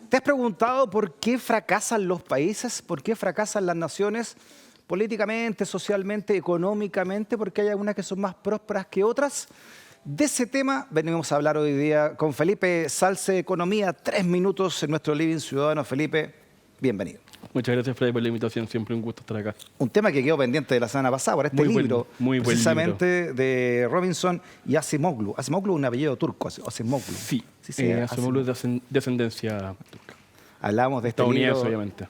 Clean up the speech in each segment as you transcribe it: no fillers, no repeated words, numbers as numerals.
¿Te has preguntado por qué fracasan los países? ¿Por qué fracasan las naciones políticamente, socialmente, económicamente? ¿Por qué hay algunas que son más prósperas que otras? De ese tema venimos a hablar hoy día con Felipe Salce, Economía, 3 minutos en nuestro Living Ciudadano. Felipe, bienvenido. Muchas gracias, Freddy, por la invitación. Siempre un gusto estar acá. Un tema que quedó pendiente de la semana pasada, por este libro, muy buen precisamente de Robinson y Acemoglu. Acemoglu es un apellido turco, Acemoglu. Sí, sí, Acemoglu es de ascendencia turca. Hablamos de este libro. Obviamente.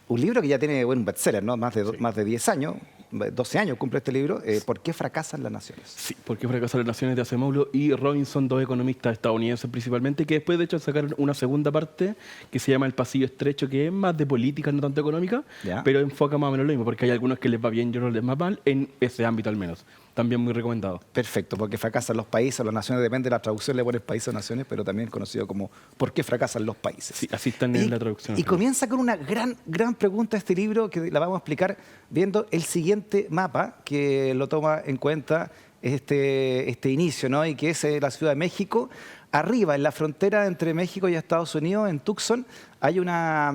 Un libro que ya tiene un bestseller, ¿no? Más de 10 años, 12 años cumple este libro. ¿Por qué fracasan las naciones? Sí, ¿por qué fracasan las naciones? De Acemoglu y Robinson, dos economistas estadounidenses principalmente, que después de hecho sacaron una segunda parte que se llama El Pasillo Estrecho, que es más de política, no tanto económica, pero enfoca más o menos lo mismo, porque hay algunos que les va bien y otros les va mal, en ese ámbito al menos. También muy recomendado. Perfecto, porque fracasan los países, las naciones, depende de la traducción, le pones países o naciones, pero también conocido como ¿por qué fracasan los países? Sí, así está en la traducción. Y comienza con una gran pregunta este libro, que la vamos a explicar viendo el siguiente mapa, que lo toma en cuenta este inicio, ¿no? Y que es la Ciudad de México. Arriba, en la frontera entre México y Estados Unidos, en Tucson, hay una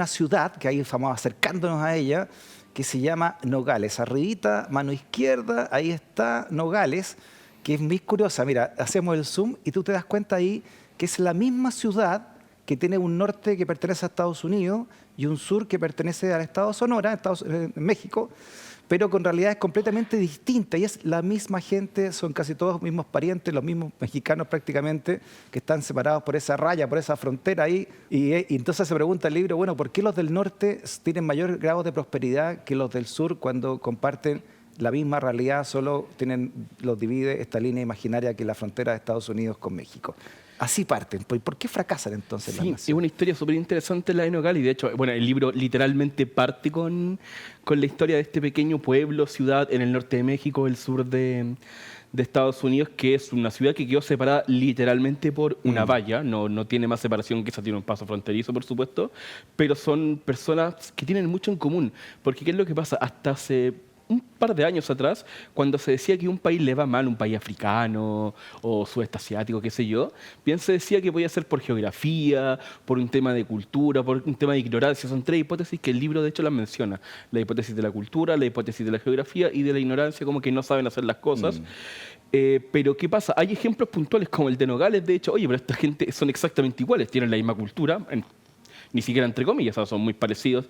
ciudad, que ahí vamos acercándonos a ella, que se llama Nogales. Arribita, mano izquierda, ahí está Nogales, que es muy curiosa. Mira, hacemos el zoom y tú te das cuenta ahí que es la misma ciudad que tiene un norte que pertenece a Estados Unidos y un sur que pertenece al estado de Sonora, en México, pero con realidades completamente distintas. Y es la misma gente, son casi todos los mismos parientes, los mismos mexicanos prácticamente, que están separados por esa raya, por esa frontera ahí. Y entonces se pregunta el libro, bueno, ¿por qué los del norte tienen mayor grado de prosperidad que los del sur cuando comparten la misma realidad? Solo los divide esta línea imaginaria que es la frontera de Estados Unidos con México. Así parten. ¿Por qué fracasan entonces las naciones? Es una historia súper interesante la de Nogales, y de hecho, bueno, el libro literalmente parte con la historia de este pequeño pueblo, ciudad en el norte de México, el sur de Estados Unidos, que es una ciudad que quedó separada literalmente por una valla. No tiene más separación que esa, tiene un paso fronterizo, por supuesto, pero son personas que tienen mucho en común. Porque ¿qué es lo que pasa? Hasta hace un par de años atrás, cuando se decía que un país le va mal, un país africano o sudeste asiático, qué sé yo, bien se decía que podía ser por geografía, por un tema de cultura, por un tema de ignorancia. Son tres hipótesis que el libro de hecho las menciona. La hipótesis de la cultura, la hipótesis de la geografía y de la ignorancia, como que no saben hacer las cosas. Pero ¿qué pasa? Hay ejemplos puntuales como el de Nogales, de hecho, oye, pero esta gente son exactamente iguales, tienen la misma cultura, ni siquiera entre comillas, o sea, son muy parecidos.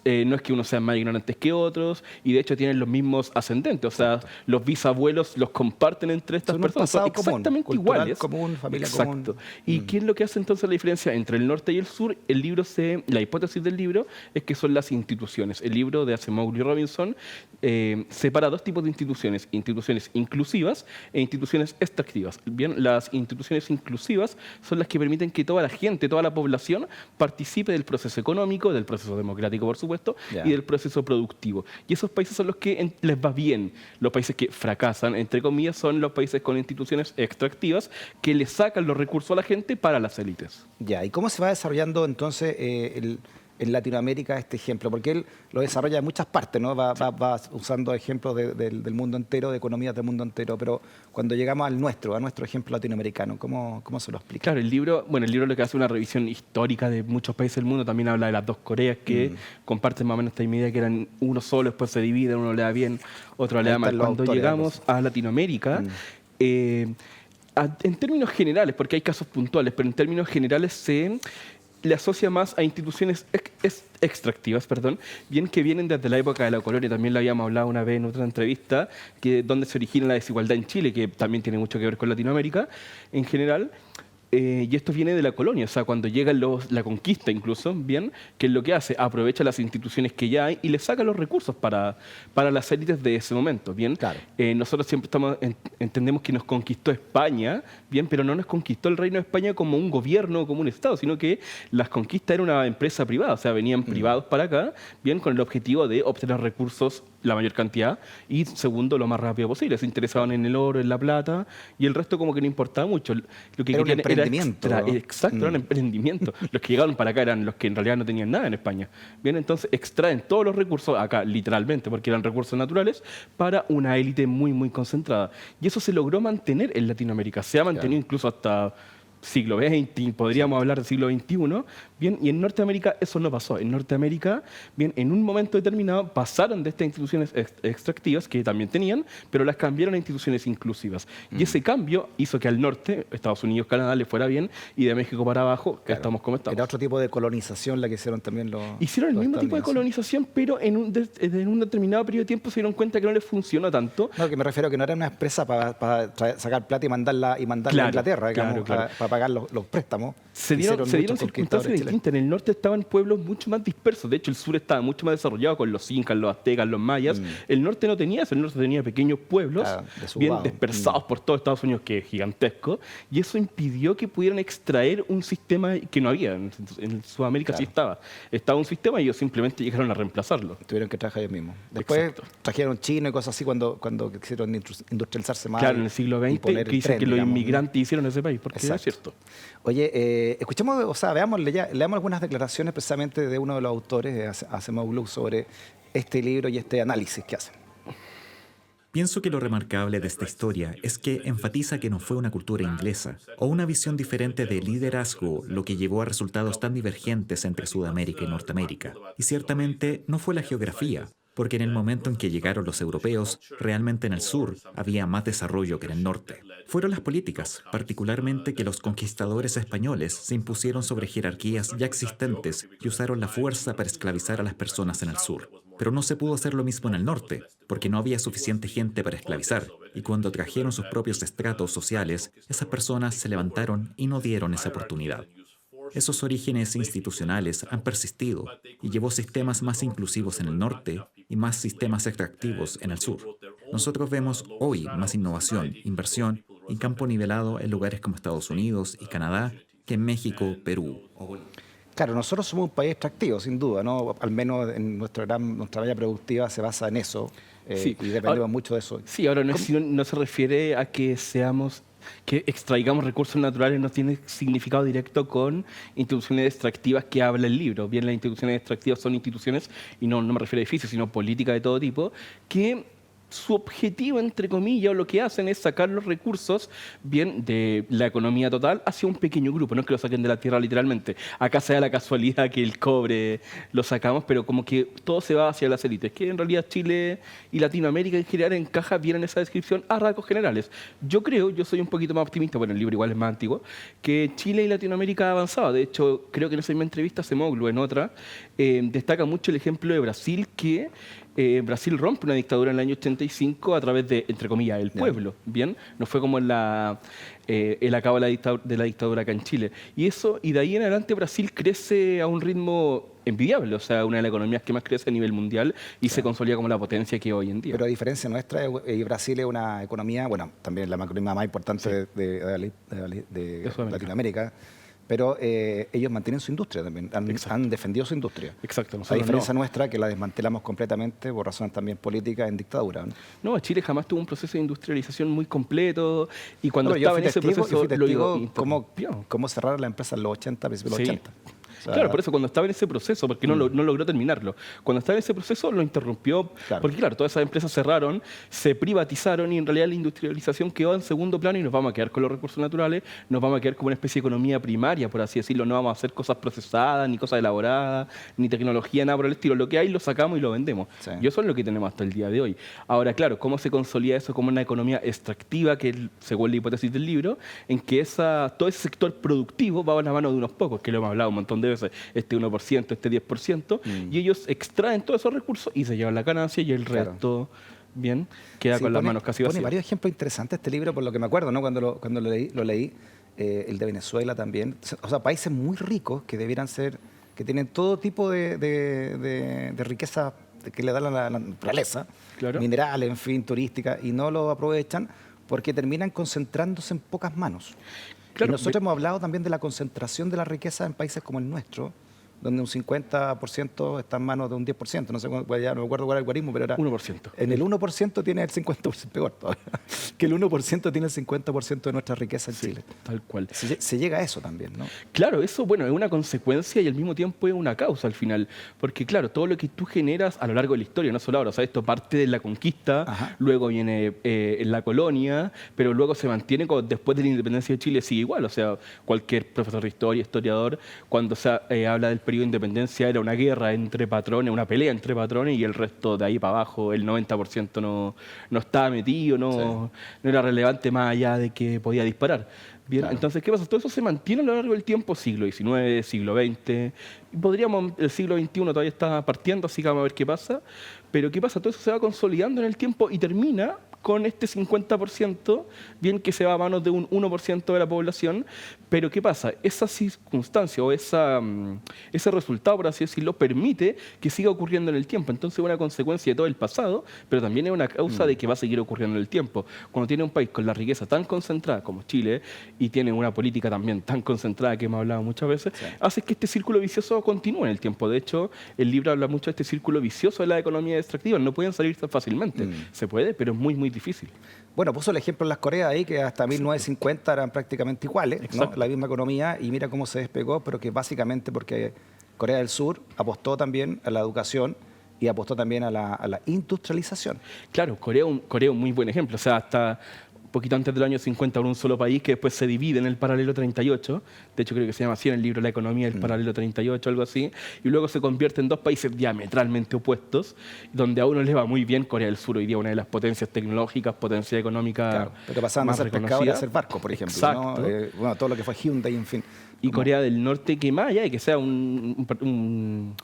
No es que unos sean más ignorantes que otros, y de hecho tienen los mismos ascendentes, o sea, los bisabuelos los comparten entre estas personas, son exactamente iguales. Común, familia exacto. común. ¿Y qué es lo que hace entonces la diferencia entre el norte y el sur? La hipótesis del libro es que son las instituciones. El libro de Acemoglu y Robinson separa dos tipos de instituciones inclusivas e instituciones extractivas. Bien, las instituciones inclusivas son las que permiten que toda la gente, toda la población participe del proceso económico, del proceso democrático, por supuesto, y del proceso productivo. Y esos países son los que les va bien. Los países que fracasan, entre comillas, son los países con instituciones extractivas que le sacan los recursos a la gente para las élites. Ya, ¿y cómo se va desarrollando entonces en Latinoamérica este ejemplo? Porque él lo desarrolla en muchas partes, ¿no? Va usando ejemplos del mundo entero, de economías del mundo entero, pero cuando llegamos a nuestro ejemplo latinoamericano, ¿cómo se lo explica? Claro, el libro lo que hace es una revisión histórica de muchos países del mundo, también habla de las dos Coreas que comparten más o menos esta idea que eran uno solo, después se dividen, uno le da bien, otro le da mal. Cuando llegamos a Latinoamérica, en términos generales, porque hay casos puntuales, pero en términos generales le asocia más a instituciones extractivas, bien que vienen desde la época de la colonia. También lo habíamos hablado una vez en otra entrevista, donde se origina la desigualdad en Chile, que también tiene mucho que ver con Latinoamérica en general. Y esto viene de la colonia, o sea, cuando llega la conquista incluso, bien, que es lo que hace, aprovecha las instituciones que ya hay y le saca los recursos para las élites de ese momento, bien. Claro. Nosotros siempre entendemos que nos conquistó España, bien, pero no nos conquistó el Reino de España como un gobierno o como un Estado, sino que las conquistas era una empresa privada, o sea, venían privados para acá, bien, con el objetivo de obtener recursos, la mayor cantidad, y segundo, lo más rápido posible. Se interesaban en el oro, en la plata, y el resto como que no importaba mucho. Lo que querían era exacto, era un emprendimiento. Los que llegaron para acá eran los que en realidad no tenían nada en España. Bien, entonces extraen todos los recursos acá, literalmente, porque eran recursos naturales, para una élite muy, muy concentrada. Y eso se logró mantener en Latinoamérica. Se ha mantenido incluso hasta siglo XX, podríamos hablar del siglo XXI, bien, y en Norteamérica eso no pasó. En Norteamérica, bien, en un momento determinado pasaron de estas instituciones extractivas que también tenían, pero las cambiaron a instituciones inclusivas. Y ese cambio hizo que al norte, Estados Unidos, Canadá, le fuera bien, y de México para abajo, que Claro. estamos como estamos. Era otro tipo de colonización la que hicieron también los Hicieron el los mismo tipo de estadounidenses. colonización, pero en un determinado periodo de tiempo se dieron cuenta que no les funcionó tanto. No, que me refiero a que no era una empresa para sacar plata y mandarla a Claro, Inglaterra, digamos, claro. para pagar los préstamos. Se que dieron hicieron muchos circunstancias conquistadores chilenos. distintas. En el norte estaban pueblos mucho más dispersos. De hecho, el sur estaba mucho más desarrollado con los incas, los aztecas, los mayas. El norte no tenía eso. El norte tenía pequeños pueblos Claro, bien desubicado. dispersados por todo Estados Unidos, que es gigantesco. Y eso impidió que pudieran extraer un sistema que no había. En Sudamérica sí estaba. Estaba un sistema y ellos simplemente llegaron a reemplazarlo. Tuvieron que trabajar ellos mismos. Después Exacto. trajeron chino y cosas así cuando quisieron industrializarse más. Claro, en el siglo y XX, poner que el dicen tren, que los digamos. inmigrantes hicieron ese país, porque Exacto. es cierto. Oye, escuchemos, o sea, leamos algunas declaraciones precisamente de uno de los autores, de Acemoglu, sobre este libro y este análisis que hacen. Pienso que lo remarcable de esta historia es que enfatiza que no fue una cultura inglesa o una visión diferente de liderazgo lo que llevó a resultados tan divergentes entre Sudamérica y Norteamérica. Y ciertamente no fue la geografía, porque en el momento en que llegaron los europeos, realmente en el sur había más desarrollo que en el norte. Fueron las políticas, particularmente que los conquistadores españoles se impusieron sobre jerarquías ya existentes y usaron la fuerza para esclavizar a las personas en el sur. Pero no se pudo hacer lo mismo en el norte, porque no había suficiente gente para esclavizar, y cuando trajeron sus propios estratos sociales, esas personas se levantaron y no dieron esa oportunidad. Esos orígenes institucionales han persistido y llevó sistemas más inclusivos en el norte y más sistemas extractivos en el sur. Nosotros vemos hoy más innovación, inversión y campo nivelado en lugares como Estados Unidos y Canadá que en México, Perú o Bolivia. Claro, nosotros somos un país extractivo, sin duda, ¿no? Al menos en nuestra valla productiva se basa en eso Sí. y dependemos mucho de eso. Sí, ahora no se refiere a que que extraigamos recursos naturales, no tiene significado directo con instituciones extractivas que habla el libro. Bien, las instituciones extractivas son instituciones, y no me refiero a edificios, sino políticas de todo tipo, que su objetivo, entre comillas, o lo que hacen es sacar los recursos bien de la economía total hacia un pequeño grupo, no es que lo saquen de la tierra literalmente. Acá se da la casualidad que el cobre lo sacamos, pero como que todo se va hacia las élites, que en realidad Chile y Latinoamérica en general encaja bien en esa descripción a rasgos generales. Yo soy un poquito más optimista, bueno, el libro igual es más antiguo, que Chile y Latinoamérica ha avanzado. De hecho, creo que en esa misma entrevista, Acemoglu en otra, destaca mucho el ejemplo de Brasil, que Brasil rompe una dictadura en el año 85 a través de, entre comillas, el pueblo, ¿bien? No fue como el acabo de la dictadura acá en Chile. Y de ahí en adelante Brasil crece a un ritmo envidiable, o sea, una de las economías que más crece a nivel mundial y se consolida como la potencia que es hoy en día. Pero a diferencia nuestra, Brasil es una economía, bueno, también la macroeconomía más importante de Latinoamérica, pero ellos mantienen su industria también, han defendido su industria. Exacto. A diferencia nuestra, que la desmantelamos completamente por razones también políticas en dictadura, ¿no? No, Chile jamás tuvo un proceso de industrialización muy completo y cuando No, estaba en ese proceso yo fui testigo interrumpió. cómo cerraron la empresa en los 80, principios de los 80. O sea, Claro, por eso cuando estaba en ese proceso, porque no logró terminarlo, cuando estaba en ese proceso lo interrumpió, Claro. porque claro, todas esas empresas cerraron, se privatizaron y en realidad la industrialización quedó en segundo plano y nos vamos a quedar con los recursos naturales, nos vamos a quedar como una especie de economía primaria, por así decirlo, no vamos a hacer cosas procesadas, ni cosas elaboradas, ni tecnología, nada por el estilo, lo que hay lo sacamos y lo vendemos. Sí. Y eso es lo que tenemos hasta el día de hoy. Ahora, claro, ¿cómo se consolida eso como una economía extractiva, que es, según la hipótesis del libro, en que todo ese sector productivo va a la mano de unos pocos, que lo hemos hablado un montón de veces, este 1%, este 10%, y ellos extraen todos esos recursos y se llevan la ganancia y el Claro. resto, bien, queda sí, con las manos casi pone vacías. varios ejemplos interesantes este libro, por lo que me acuerdo, ¿no? Cuando lo leí, el de Venezuela también. O sea, países muy ricos que debieran ser, que tienen todo tipo de riqueza que le da la naturaleza, Claro. minerales, en fin, turística, y no lo aprovechan porque terminan concentrándose en pocas manos. Claro, y nosotros hemos hablado también de la concentración de la riqueza en países como el nuestro, donde un 50% está en manos de un 10%. No sé, ya no me acuerdo cuál era el algoritmo, pero era... 1%. En el 1% tiene el 50%, peor todavía, que el 1% tiene el 50% de nuestra riqueza en Chile. Tal cual. Se llega a eso también, ¿no? Claro, eso, bueno, es una consecuencia y al mismo tiempo es una causa al final. Porque, claro, todo lo que tú generas a lo largo de la historia, no solo ahora, o sea, esto parte de la conquista, Ajá. luego viene la colonia, pero luego se mantiene después de la independencia de Chile, sigue igual. O sea, cualquier profesor de historia, historiador, cuando se habla del periodo de independencia, era una guerra entre patrones, una pelea entre patrones y el resto de ahí para abajo, el 90% no estaba metido, no era relevante más allá de que podía disparar. Bien, Claro. entonces, ¿qué pasa? Todo eso se mantiene a lo largo del tiempo, siglo XIX, siglo XX, y podríamos, el siglo XXI todavía está partiendo, así que vamos a ver qué pasa, pero ¿qué pasa? Todo eso se va consolidando en el tiempo y termina con este 50%, bien que se va a manos de un 1% de la población, pero ¿qué pasa? Esa circunstancia o ese resultado, por así decirlo, permite que siga ocurriendo en el tiempo. Entonces es una consecuencia de todo el pasado, pero también es una causa de que va a seguir ocurriendo en el tiempo. Cuando tiene un país con la riqueza tan concentrada como Chile y tiene una política también tan concentrada que hemos hablado muchas veces, hace que este círculo vicioso continúe en el tiempo. De hecho, el libro habla mucho de este círculo vicioso de la economía extractiva. No pueden salir tan fácilmente. Se puede, pero es muy, muy difícil. Bueno, puso el ejemplo en las Coreas ahí, que hasta 1950 eran prácticamente iguales, ¿no? Exacto. La misma economía, y mira cómo se despegó, pero que básicamente porque Corea del Sur apostó también a la educación y apostó también a la industrialización. Claro, Corea es un muy buen ejemplo. O sea, hasta un poquito antes del año 50 era un solo país que después se divide en el paralelo 38. De hecho, creo que se llama así en el libro La economía del paralelo 38, algo así. Y luego se convierte en dos países diametralmente opuestos, donde a uno le va muy bien. Corea del Sur hoy día una de las potencias tecnológicas, potencia económica Claro, pero pasaban de más ser pescadores reconocida. a ser barcos, por ejemplo. Exacto. ¿No? Bueno, todo lo que fue Hyundai, en fin. Y Como- Corea del Norte, que más allá de que sea un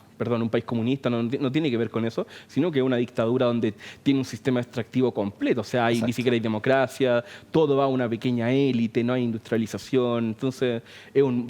país comunista, no tiene que ver con eso, sino que es una dictadura donde tiene un sistema extractivo completo. O sea, ni Exacto. siquiera hay democracia, todo va a una pequeña élite, no hay industrialización. Entonces,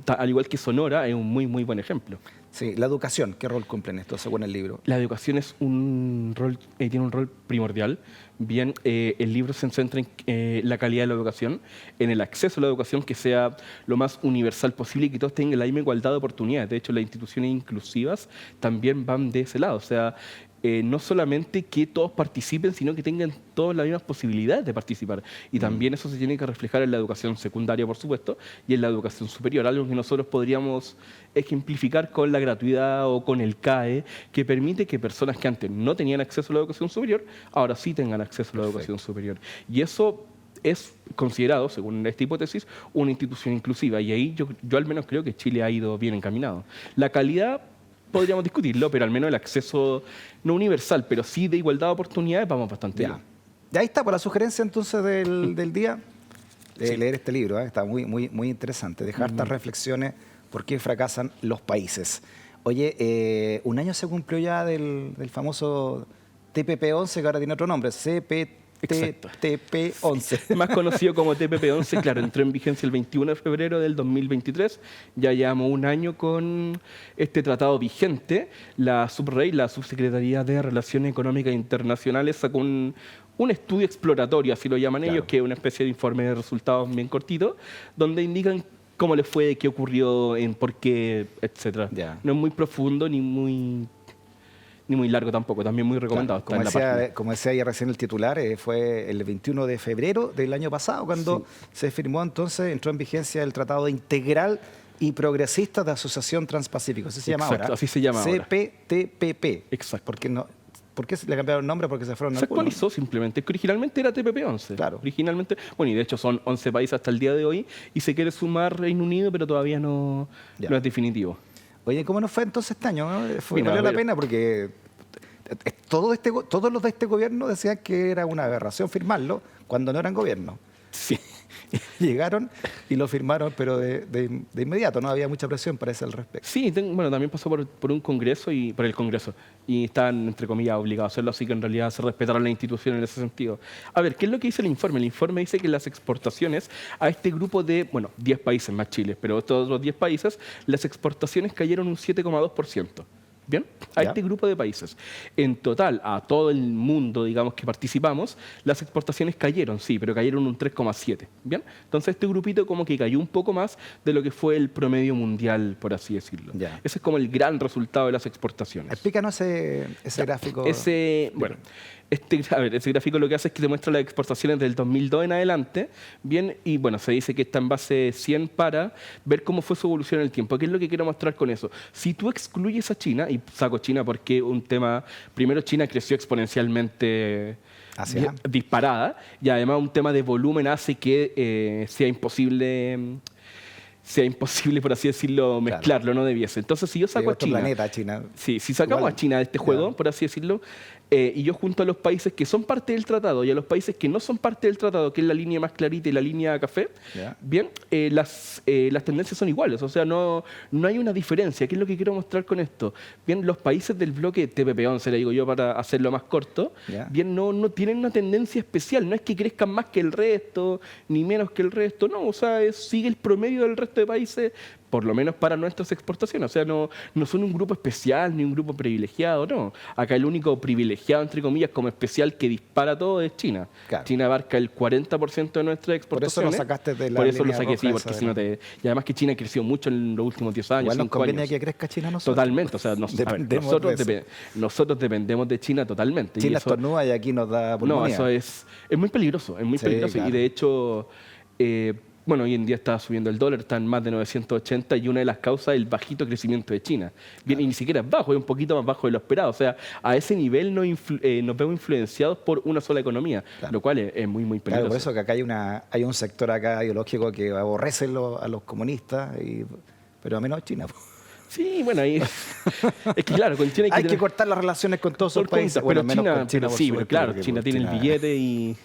al igual que Sonora, es un muy, muy buen ejemplo. Sí, la educación, ¿qué rol cumple en esto, según el libro? La educación es tiene un rol primordial. Bien, el libro se centra en la calidad de la educación, en el acceso a la educación que sea lo más universal posible y que todos tengan la misma igualdad de oportunidades. De hecho, las instituciones inclusivas también van de ese lado. O sea, no solamente que todos participen, sino que tengan todas las mismas posibilidades de participar. Y también eso se tiene que reflejar en la educación secundaria, por supuesto, y en la educación superior, algo que nosotros podríamos ejemplificar con la gratuidad o con el CAE, que permite que personas que antes no tenían acceso a la educación superior, ahora sí tengan acceso a la educación superior. Y eso es considerado, según esta hipótesis, una institución inclusiva. Y ahí yo al menos creo que Chile ha ido bien encaminado. La calidad podríamos discutirlo, pero al menos el acceso, no universal, pero sí de igualdad de oportunidades, vamos bastante Ya. bien. Ya ahí está, por la sugerencia entonces del día, leer este libro, ¿eh? Está muy, muy, muy interesante. Dejar estas reflexiones, por qué fracasan los países. Oye, un año se cumplió ya del famoso TPP-11, que ahora tiene otro nombre, Exacto. CPTP-11. Más conocido como TPP-11, claro, entró en vigencia el 21 de febrero del 2023. Ya llevamos un año con este tratado vigente. La SUBREI, la Subsecretaría de Relaciones Económicas Internacionales, sacó un estudio exploratorio, así lo llaman Claro. ellos, que es una especie de informe de resultados bien cortito, donde indican cómo les fue, qué ocurrió, en por qué, etcétera. Ya. No es muy profundo ni muy largo tampoco, también muy recomendado. Claro, está en la página. como decía ya recién el titular, fue el 21 de febrero del año pasado cuando se firmó entonces, entró en vigencia el Tratado Integral y Progresista de Asociación Transpacífico. Así se llama Exacto, ahora. así se llama ahora. CPTPP. Exacto. ¿Por qué le cambiaron el nombre? Porque se fueron Se algunos. actualizó simplemente, que originalmente era TPP-11. Claro. Originalmente, bueno, y de hecho son 11 países hasta el día de hoy, y se quiere sumar Reino Unido, pero todavía no es definitivo. Oye, ¿cómo nos fue entonces este año? ¿No? Mira, Valió a la ver. pena porque todos los de este gobierno decían que era una aberración firmarlo cuando no eran gobierno. Sí. Llegaron y lo firmaron, pero de inmediato, no había mucha presión, parece, al respecto. Sí, bueno, también pasó por un congreso por el congreso, y están, entre comillas, obligados a hacerlo, así que en realidad se respetaron las instituciones en ese sentido. A ver, ¿qué es lo que dice el informe? El informe dice que las exportaciones a este grupo de, 10 países más Chile, pero estos otros 10 países, las exportaciones cayeron un 7,2%. Bien, a Ya. este grupo de países. En total, a todo el mundo, digamos, que participamos, las exportaciones cayeron, sí, pero cayeron un 3,7. Bien, entonces este grupito como que cayó un poco más de lo que fue el promedio mundial, por así decirlo. Ya. Ese es como el gran resultado de las exportaciones. Explícanos ese gráfico. Bueno, ese gráfico lo que hace es que te muestra las exportaciones del 2002 en adelante, bien, y bueno, se dice que está en base 100 para ver cómo fue su evolución en el tiempo. ¿Qué es lo que quiero mostrar con eso? Si tú excluyes a China, y saco China porque un tema, primero China creció exponencialmente Hacia. disparada, y además un tema de volumen hace que sea imposible, por así decirlo, mezclarlo, no debiese. Entonces, si yo saco a otro China... planeta, China. Sí, si sacamos Igual. a China de este juego, por así decirlo, y yo junto a los países que son parte del tratado y a los países que no son parte del tratado, que es la línea más clarita y la línea café, Ya. bien, las tendencias son iguales, o sea, no hay una diferencia. ¿Qué es lo que quiero mostrar con esto? Bien, los países del bloque TPP-11, le digo yo para hacerlo más corto, Ya. bien, no tienen una tendencia especial, no es que crezcan más que el resto, ni menos que el resto, no, o sea, sigue el promedio del resto de países, por lo menos para nuestras exportaciones. O sea, no son un grupo especial ni un grupo privilegiado, no. Acá el único privilegiado, entre comillas, como especial que dispara todo es China. Claro. China abarca el 40% de nuestras Por eso lo exportaciones. sacaste de la Por eso lo línea saqué, sí, roja porque esa si no te... Y además que China creció mucho en los últimos 10 años, Igual nos 5 conviene años. que crezca China a nosotros. Totalmente, o sea, Dependemos de eso. nosotros dependemos de China totalmente. China y eso, estornuda y aquí nos da no, pulmonía. eso es muy peligroso, es muy Sí, peligroso. claro. Y de hecho, bueno, hoy en día está subiendo el dólar, está en más de 980 y una de las causas es el bajito crecimiento de China. Bien, y ni siquiera es bajo, es un poquito más bajo de lo esperado. O sea, a ese nivel nos vemos influenciados por una sola economía, Claro. lo cual es muy, muy Claro, peligroso. por eso que acá hay un sector acá ideológico que aborrece a los comunistas, pero a menos China. Sí, bueno, ahí es que claro, con China Hay que tener- cortar las relaciones con todos esos por países. cuenta, Bueno, pero menos China, con China, pero por sí, pero supuesto, claro, porque China por tiene el China- billete y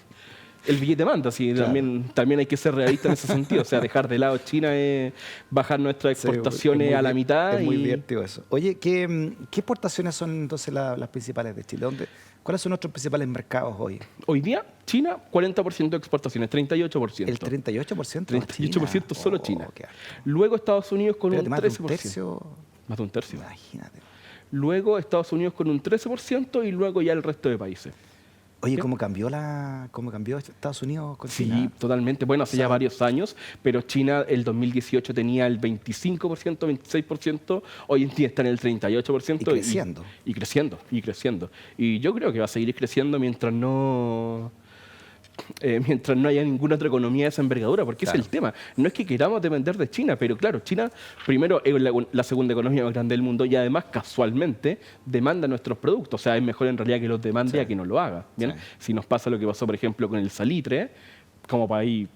el billete manda, sí, Claro. también hay que ser realista en ese sentido, o sea, dejar de lado China es bajar nuestras Sí, exportaciones es muy a la mitad Es muy y divertido eso. Oye, ¿qué exportaciones son entonces las principales de Chile? ¿Cuáles son nuestros principales mercados hoy? hoy día China 40% de exportaciones, 38%. El 38%. 38% solo China. Qué harto. Luego Estados Unidos con Espérate, un más de 13%. un tercio. Más de un tercio. Imagínate. Luego Estados Unidos con un 13% y luego ya el resto de países. Oye, ¿Qué? ¿cómo cambió Estados Unidos con Sí, China? totalmente. Bueno, hace ya varios años, pero China el 2018 tenía el 25%, 26%, hoy en día está en el 38%. Y creciendo. Y creciendo, y creciendo. Y yo creo que va a seguir creciendo mientras no haya ninguna otra economía de esa envergadura, porque ese es el tema. No es que queramos depender de China, pero claro, China primero es la segunda economía más grande del mundo y además casualmente demanda nuestros productos. O sea, es mejor en realidad que los demande a que no lo haga. ¿Bien? Sí. Si nos pasa lo que pasó, por ejemplo, con el salitre, como país,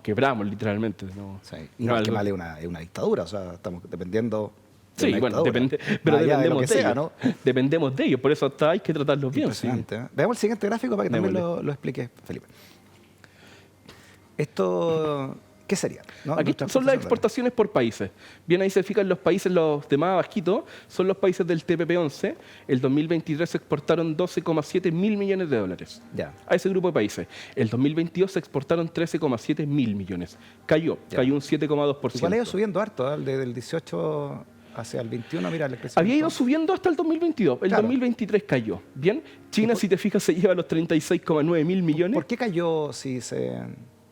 quebramos literalmente. No, Sí. Y no no, es que algo- mal es una dictadura, o sea, estamos dependiendo de Sí, una bueno, dictadura. pero Más allá de lo dependemos que de sea, ellos. ¿no? Dependemos de ellos, por eso hasta hay que tratarlos bien. Sí. Impresionante, ¿eh? Veamos el siguiente gráfico para que también Démosle. lo explique, Felipe. Esto, ¿qué sería? ¿No? Aquí Nuestra son las exportación. exportaciones por países. Bien, ahí se fijan los países, los de más abajito, son los países del TPP-11. El 2023 se exportaron 12,7 mil millones de dólares Ya. a ese grupo de países. El 2022 se exportaron 13,7 mil millones. Cayó un 7,2%. Igual ha ido subiendo harto, ¿eh? Desde el 18 hacia el 21, mira, el crecimiento. Había ido subiendo hasta el 2022. El Claro. 2023 cayó. Bien, China, si te fijas, se lleva los 36,9 mil millones. ¿Por qué cayó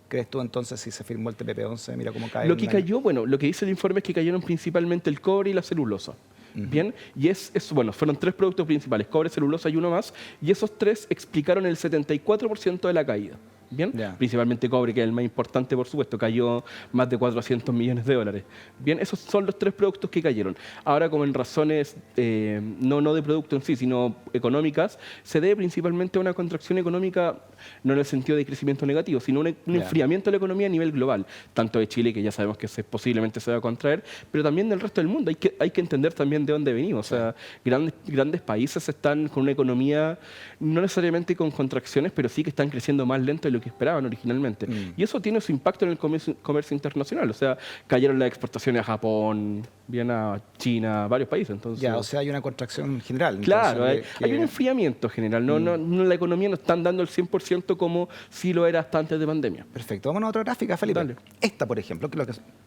crees tú entonces, si se firmó el TPP-11? Mira cómo cae. Lo en que un año. cayó, bueno, lo que dice el informe es que cayeron principalmente el cobre y la celulosa. Bien, y bueno, fueron 3 productos principales, cobre, celulosa y uno más, y esos 3 explicaron el 74% de la caída. Bien, Ya. principalmente cobre, que es el más importante, por supuesto, cayó más de 400 millones de dólares. Bien, esos son los 3 productos que cayeron. Ahora, como en razones no de producto en sí, sino económicas, se debe principalmente a una contracción económica, no en el sentido de crecimiento negativo, sino un Ya. enfriamiento de la economía a nivel global, tanto de Chile, que ya sabemos que posiblemente se va a contraer, pero también del resto del mundo. Hay que entender también de dónde venimos. O sea, grandes países están con una economía, no necesariamente con contracciones, pero sí que están creciendo más lento de lo que esperaban originalmente. Y eso tiene su impacto en el comercio internacional. O sea, cayeron las exportaciones a Japón, bien a China, varios países. Entonces, Ya, o sea, hay una contracción general. claro, entonces, hay un enfriamiento general. La economía no están dando el 100% como si lo era hasta antes de pandemia. Perfecto. Vámonos a otra gráfica, Felipe. Dale. Esta, por ejemplo,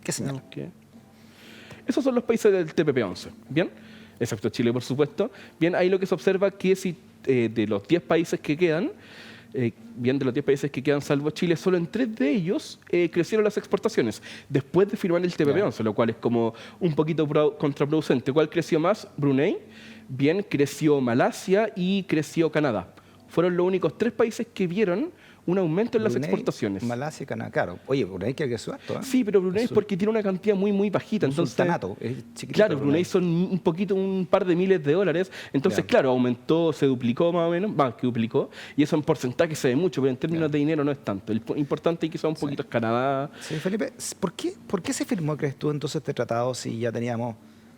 ¿qué señala? Ok. Esos son los países del TPP-11. Bien. excepto Chile, por supuesto. Bien, ahí lo que se observa que si de los 10 países que quedan, bien, de los 10 países que quedan salvo Chile, solo en 3 de ellos crecieron las exportaciones después de firmar el TPP-11, lo cual es como un poquito contraproducente. ¿Cuál creció más? Brunei. Bien, creció Malasia y creció Canadá. Fueron los únicos 3 países que vieron un aumento en las Brunei, exportaciones. Malasia y Canadá, claro. Oye, Brunei que creció harto, ¿eh? Sí, pero Brunei es porque tiene una cantidad muy, muy bajita. Un Entonces, sultanato, es chiquitito, claro, Brunei son un par de miles de dólares. Entonces, Ya. claro, aumentó, se duplicó más o menos, más que duplicó. Y eso en porcentaje se ve mucho, pero en términos Ya. de dinero no es tanto. El importante es que son un poquito es Canadá. Sí, Felipe, ¿por qué se firmó, crees tú, entonces este tratado si ya teníamos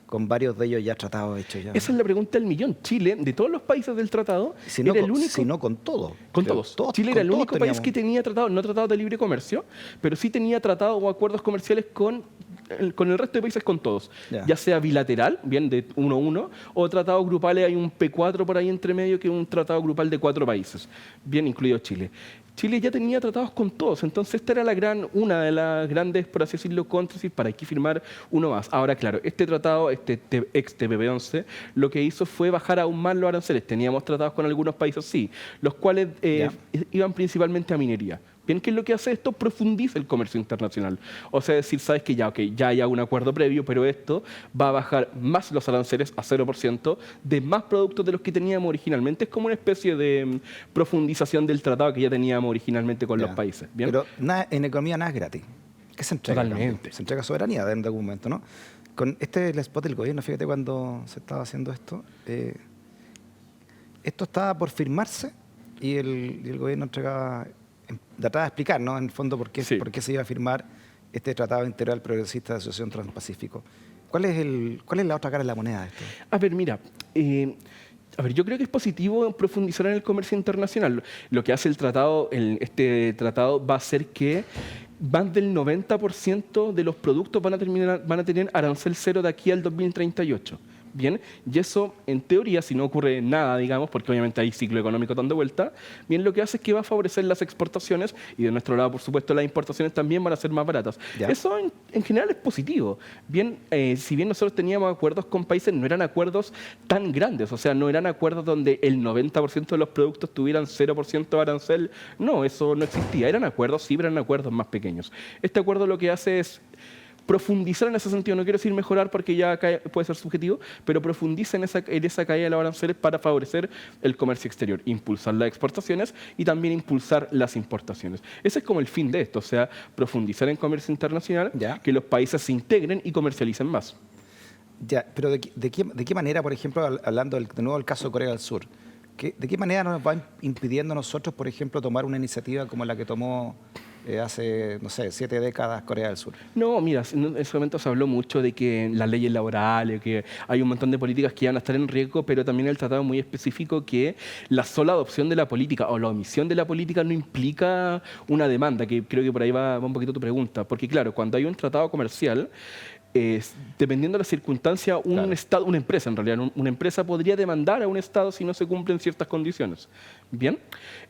con varios de ellos ya tratados hechos ya? Esa es la pregunta del millón. Chile, de todos los países del tratado, Si no, era el único. si no con todo. Con Creo, todos. Chile era el único país teníamos. que tenía tratado, no tratado de libre comercio, pero sí tenía tratado o acuerdos comerciales con el resto de países, con todos. Ya. Sea bilateral, bien, de 1 a 1, o tratados grupales, hay un P4 por ahí entre medio, que es un tratado grupal de 4 países, bien incluido Chile. Chile ya tenía tratados con todos, entonces esta era una de las grandes, por así decirlo, contras para aquí firmar uno más. Ahora, claro, este tratado, ex TPP-11, lo que hizo fue bajar aún más los aranceles. Teníamos tratados con algunos países, sí, los cuales iban principalmente a minería. Bien, ¿qué es lo que hace esto? Profundiza el comercio internacional. O sea, decir, sabes que ya hay un acuerdo previo, pero esto va a bajar más los aranceles a 0% de más productos de los que teníamos originalmente. Es como una especie de profundización del tratado que ya teníamos originalmente con los países. ¿Bien? Pero en economía nada es gratis. ¿Qué se entrega? Totalmente. Se entrega soberanía en algún momento, ¿no? Con el spot del gobierno, fíjate cuando se estaba haciendo esto, esto estaba por firmarse y el gobierno entregaba, trataba de explicar, ¿no? En el fondo, por qué se iba a firmar este Tratado Integral Progresista de Asociación Transpacífico. ¿Cuál es la otra cara de la moneda de esto? A ver, mira, yo creo que es positivo profundizar en el comercio internacional. Lo que hace el tratado, este tratado va a hacer que más del 90% de los productos van a tener arancel cero de aquí al 2038. Bien, y eso en teoría, si no ocurre nada, digamos, porque obviamente hay ciclo económico dando vuelta, bien, lo que hace es que va a favorecer las exportaciones y de nuestro lado, por supuesto, las importaciones también van a ser más baratas. Ya. Eso en general es positivo. Bien, si bien nosotros teníamos acuerdos con países, no eran acuerdos tan grandes, o sea, no eran acuerdos donde el 90% de los productos tuvieran 0% de arancel. No, eso no existía. Eran acuerdos, sí, pero eran acuerdos más pequeños. Este acuerdo lo que hace es profundizar en ese sentido, no quiero decir mejorar porque ya puede ser subjetivo, pero profundiza en esa caída de los aranceles para favorecer el comercio exterior, impulsar las exportaciones y también impulsar las importaciones. Ese es como el fin de esto, o sea, profundizar en comercio internacional, que los países se integren y comercialicen más. Ya, pero ¿de qué manera, por ejemplo, hablando de nuevo del caso de Corea del Sur, ¿de qué manera nos va impidiendo a nosotros, por ejemplo, tomar una iniciativa como la que tomó hace, no sé, 7 décadas Corea del Sur? No, mira, en ese momento se habló mucho de que las leyes laborales, que hay un montón de políticas que iban a estar en riesgo, pero también el tratado muy específico que la sola adopción de la política o la omisión de la política no implica una demanda, que creo que por ahí va un poquito tu pregunta. Porque claro, cuando hay un tratado comercial, dependiendo de la circunstancia, Estado, una empresa en realidad, una empresa podría demandar a un Estado si no se cumplen ciertas condiciones. Bien,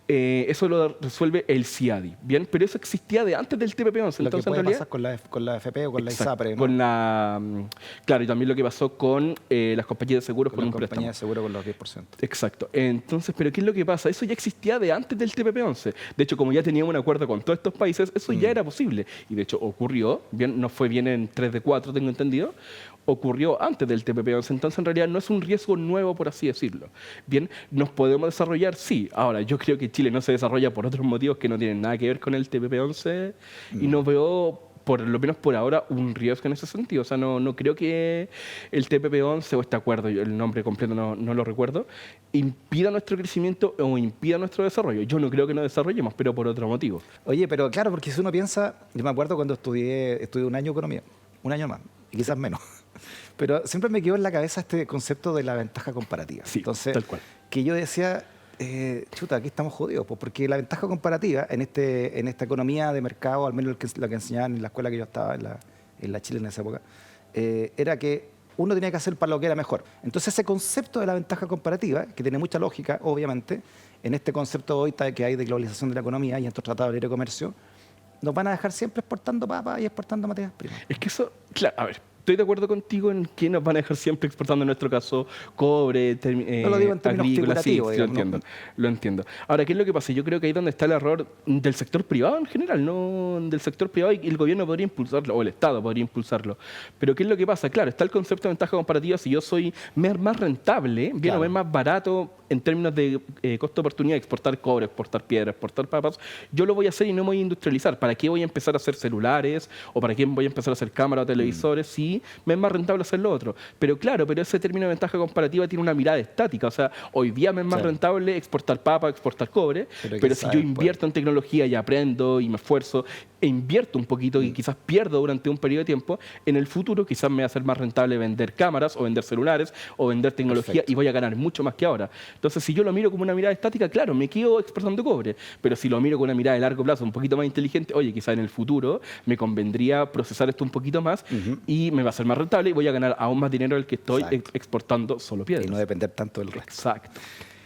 eso lo resuelve el CIADI. Bien, pero eso existía de antes del TPP-11. Lo que puede pasar con la AFP o con la ISAPRE, ¿no? Claro, y también lo que pasó con las compañías de seguros con por un la compañía préstamo. de seguro con los 10%. Exacto. Entonces, ¿pero qué es lo que pasa? Eso ya existía de antes del TPP-11. De hecho, como ya teníamos un acuerdo con todos estos países, eso ya era posible. Y de hecho ocurrió, bien, no fue bien en 3 de 4, tengo entendido, ocurrió antes del TPP-11. Entonces, en realidad, no es un riesgo nuevo, por así decirlo. Bien, ¿nos podemos desarrollar? Sí. Ahora, yo creo que Chile no se desarrolla por otros motivos que no tienen nada que ver con el TPP-11 y no veo, por lo menos por ahora, un riesgo en ese sentido. O sea, no creo que el TPP-11 o este acuerdo, el nombre completo no lo recuerdo, impida nuestro crecimiento o impida nuestro desarrollo. Yo no creo que nos desarrollemos, pero por otro motivo. Oye, pero claro, porque si uno piensa, yo me acuerdo cuando estudié un año economía, un año más, y quizás menos, pero siempre me quedó en la cabeza este concepto de la ventaja comparativa. Sí, entonces, tal cual. Que yo decía, chuta, aquí estamos jodidos, pues, porque la ventaja comparativa en esta economía de mercado, al menos lo que enseñaban en la escuela que yo estaba, en la Chile en esa época, era que uno tenía que hacer para lo que era mejor. Entonces ese concepto de la ventaja comparativa, que tiene mucha lógica, obviamente, en este concepto hoy que hay de globalización de la economía y en estos tratados de libre comercio, nos van a dejar siempre exportando papas y exportando materias primas. Es que eso, claro, a ver, estoy de acuerdo contigo en que nos van a dejar siempre exportando, en nuestro caso, cobre, No lo digo en términos agrícola, sí, figurativos, lo digamos, entiendo, lo entiendo. Ahora, ¿qué es lo que pasa? Yo creo que ahí es donde está el error del sector privado en general, no del sector privado, y el gobierno podría impulsarlo, o el Estado podría impulsarlo. Pero ¿qué es lo que pasa? Claro, está el concepto de ventaja comparativa. Si yo soy más rentable, bien o más barato en términos de costo-oportunidad, exportar cobre, exportar piedra, exportar papas, yo lo voy a hacer y no me voy a industrializar. ¿Para qué voy a empezar a hacer celulares? ¿O para qué voy a empezar a hacer cámaras o televisores? Si me es más rentable hacer lo otro. Pero claro, ese término de ventaja comparativa tiene una mirada estática. O sea, hoy día me es más rentable exportar papa, exportar cobre, pero si yo invierto en tecnología y aprendo y me esfuerzo e invierto un poquito y quizás pierdo durante un periodo de tiempo, en el futuro quizás me va a ser más rentable vender cámaras o vender celulares o vender tecnología y voy a ganar mucho más que ahora. Entonces, si yo lo miro como una mirada estática, claro, me quedo exportando cobre, pero si lo miro con una mirada de largo plazo, un poquito más inteligente, oye, quizás en el futuro me convendría procesar esto un poquito más y me va a ser más rentable y voy a ganar aún más dinero del que estoy exportando solo piedras. Y no depender tanto del resto. Exacto.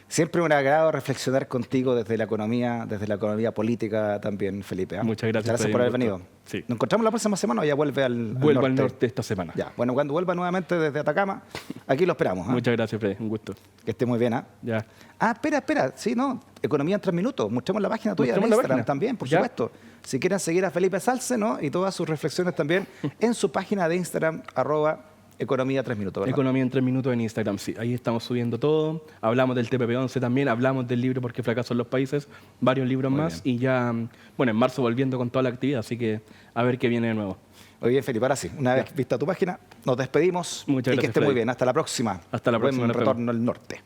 Siempre un agrado reflexionar contigo desde la economía política también, Felipe. Muchas gracias. Gracias por haber venido. Sí. ¿Nos encontramos la próxima semana o ya vuelve al Vuelvo al norte esta semana. Ya, bueno, cuando vuelva nuevamente desde Atacama, aquí lo esperamos. Muchas gracias, Fred. Un gusto. Que esté muy bien. Ya. Espera. Sí, no. Economía en 3 minutos. Mostremos la página tuya de Mostremos la Instagram página. también, por Ya. supuesto. Si quieren seguir a Felipe Salce, ¿no? Y todas sus reflexiones también en su página de Instagram, @economía 3 minutos, ¿verdad? Economía en 3 minutos en Instagram, sí. Ahí estamos subiendo todo. Hablamos del TPP-11 también, hablamos del libro ¿Por qué fracasan los países? Varios libros Muy más. bien. Y ya, bueno, en marzo volviendo con toda la actividad, así que a ver qué viene de nuevo. Muy bien, Felipe. Ahora sí, una vez vista tu página, nos despedimos. Muchas y que gracias, esté muy Freddy. bien. Hasta la próxima. Hasta la próxima, Buen nos vemos. retorno al norte.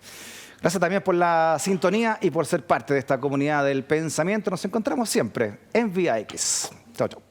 Gracias también por la sintonía y por ser parte de esta comunidad del pensamiento. Nos encontramos siempre en VIX. Chao, chao.